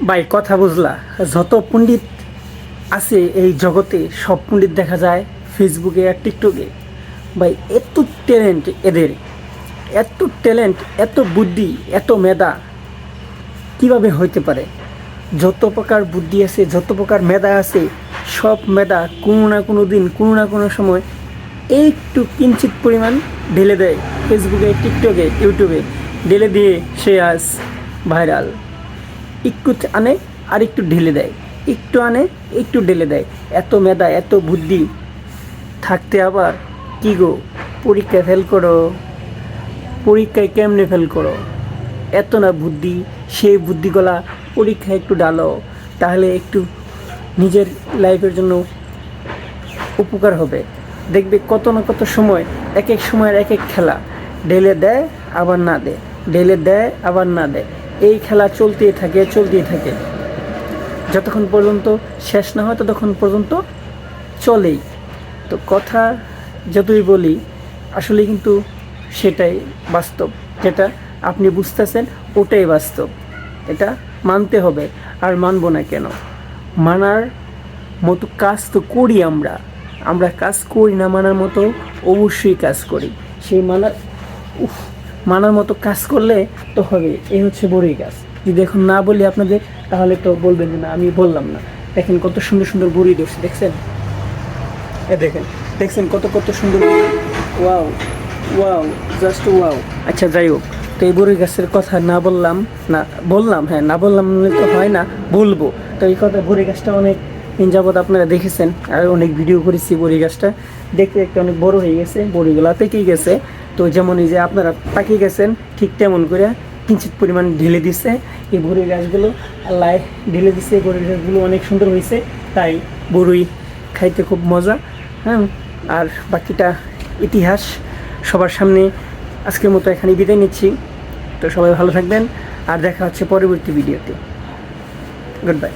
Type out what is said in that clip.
ভাই কথা বুঝলা, যত পণ্ডিত আছে এই জগতে সব পণ্ডিত দেখা যায় ফেসবুকে আর টিকটকে। ভাই এত ট্যালেন্ট এদের, এত ট্যালেন্ট, এত বুদ্ধি, এত মেধা কিভাবে হইতে পারে? যত প্রকার বুদ্ধি আছে, যত প্রকার মেধা আছে, সব মেধা কোনো না কোনো দিন, কোনো না কোনো সময় একটু কিঞ্চিত পরিমাণ ঢেলে দেয় ফেসবুকে, টিকটকে, ইউটিউবে। ঢেলে দিয়ে সে আজ ভাইরাল। একটু আনে আর একটু ঢেলে দেয়, একটু আনে একটু ঢেলে দেয়। এত মেধা, এত বুদ্ধি থাকতে আবার কি গো, পরীক্ষায় ফেল করো? পরীক্ষায় কেমনে ফেল করো? এত না বুদ্ধি, সেই বুদ্ধিগুলা পরীক্ষায় একটু ডালো, তাহলে একটু নিজের লাইফের জন্য উপকার হবে। দেখবে কত না কত সময়, এক এক সময়ের এক এক খেলা, ঢেলে দেয় আবার না দেয়, ঢেলে দেয় আবার না দেয়। এই খেলা চলতেই থাকে, চলতেই থাকে, যতক্ষণ পর্যন্ত শেষ না হয় ততক্ষণ পর্যন্ত চলেই। তো কথা যতই বলি, আসলে কিন্তু সেটাই বাস্তব। যেটা আপনি বুঝতেছেন ওটাই বাস্তব, এটা মানতে হবে। আর মানবো না কেন? মানার মতো কাজ তো করি আমরা, আমরা কাজ করি না মানার মতো? অবশ্যই কাজ করি। সেই মানার মতো কাজ করলে তো হবে। এই হচ্ছে বড়ই গাছ। যদি এখন না বলি আপনাদের, তাহলে তো বলবেন যে না আমি বললাম না। দেখেন কত সুন্দর সুন্দর বড়ি ধরছে, দেখছেন? দেখেন, দেখছেন কত কত সুন্দর। Wow, wow, just wow. আচ্ছা যাই হোক, তো এই বড়ই গাছের কথা না বললাম, না বললাম, হ্যাঁ না বললাম তো হয় না, বলবো। তো এই কথা, বড়ই গাছটা অনেক দিন যাবৎ আপনারা দেখেছেন, আর অনেক ভিডিও করেছি। বড়ই গাছটা দেখতে দেখতে অনেক বড় হয়ে গেছে, বড়িগুলা পেকেই গেছে। তো যেমন এই যে আপনারা পাকিয়ে গেছেন, ঠিক তেমন করে কিঞ্চিত পরিমাণ ঢেলে দিচ্ছে এই বড়ই গাছগুলো। আল্লাহ ঢেলে দিচ্ছে, এই বড়ই গাছগুলো অনেক সুন্দর হয়েছে, তাই বড়ই খাইতে খুব মজা। হ্যাঁ, আর বাকিটা ইতিহাস সবার সামনে। আজকের মতো এখানে বিদায় নিচ্ছি। তো সবাই ভালো থাকবেন, আর দেখা হচ্ছে পরবর্তী ভিডিওতে। Good bye.